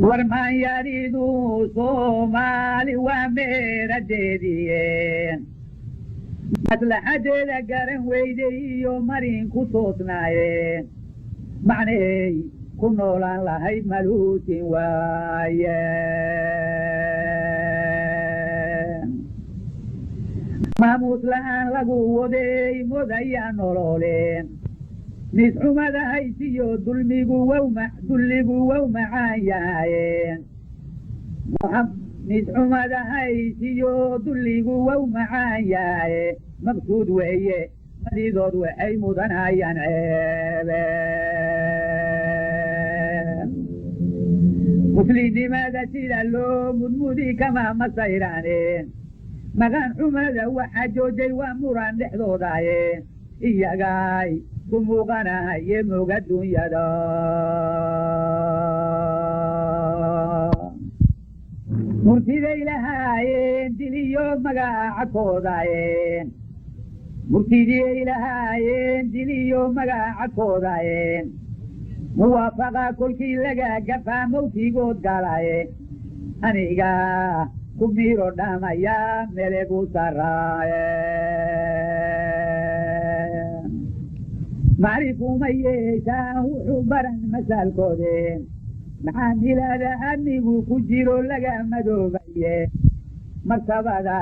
warmaan yariduu soomaali waa meeradeediyeen maslaxadeeda garan weyday iyo marin ku toosnaayeen macnay ku noolaan lahayd maluutin waayeen maamuus la'aan lagu waday modayaa nololeen misxumada haysiyo dulligu wow macaan yahaayeen misxumada haysiyo dulligu wow macaan yahaye maqsuud weeye madidood waxay mudanayaan ceebeen muslimnimada sida loo mudmudi kama masayraaneen maqaan xumada waxa joojay waa muran dhexdoodaye iyagay ku muuqanahaye moga dunyada murtiday lahaayeen diliyo magaca koodaayeen murtidiyay lahaayeen diliyo magaca koodaayeen muwaafaqa kolkii laga gafaa mawtigood galaye aniga ku miiro dhamaya melegu saraaye macrifuma yeeshaan wuxuu baran masaalkoodeen maxaamilada amnigu ku jiro laga madoobaye martabada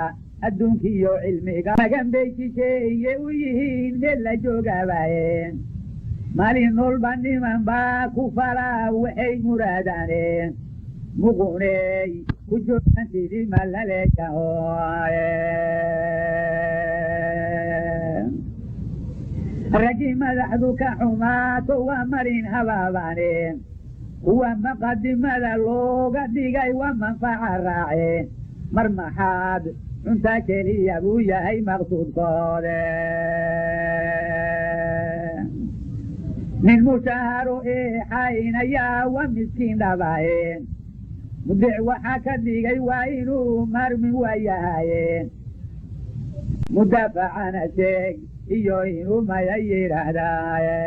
adduunkiiyo cilmiga magan bay shisheeye u yihiin meel la joogabayeen maalin noolba niman baa ku falaa waxay muraadaaneen muquney ku joogan sidii malaleeyahoye raggii madaxdu ka xumaato waa marin habaabaaneen kuwa maqadimada looga dhigay waa manfaca raaceen mar maxaad cuntaa keliya buu yahay maqsuudkoode nin mushaaharo eexaynayaa waa miskiin dhabaayeen mudic waxaa ka dhigay waa inuu marmin waayahayeen mudaafacana sheeg iyo inuu maya yidhaahdaaye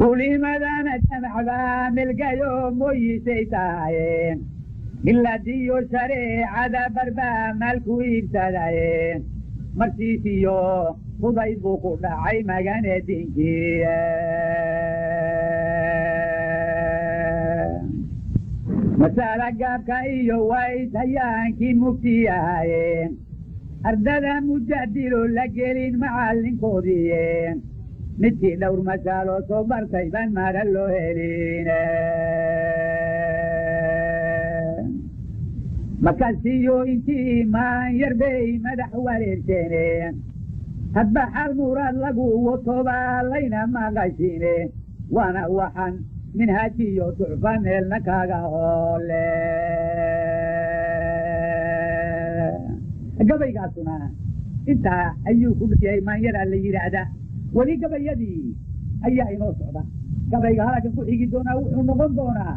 ulimadana jamacbaa melgayo mooyisay tahayeen miladiyo shareecada barbaa maalku iibsadayeen marsiisiyo fudayd buu ku dhacay magane dinkiye masala gaabka iyo ways hayaankii muftiyahayeen ardada mujadilo la gelin macallinkoodiyeen midkii dhowr masaalo soo bartay baan mara loo heline makasiyo intii maan yarbay madax wareerteeneen hadba xal muraad lagu watobaa layna maqashine waana waxan minhaajiyo ducfa meelna kaaga hoole gabaygaasuna intaa ayuu ku dhiyay maanyaraa la yidhaahda weli gabayadii ayaa inoo socda gabayga halkan ku xigi doonaa wuxuu noqon doonaa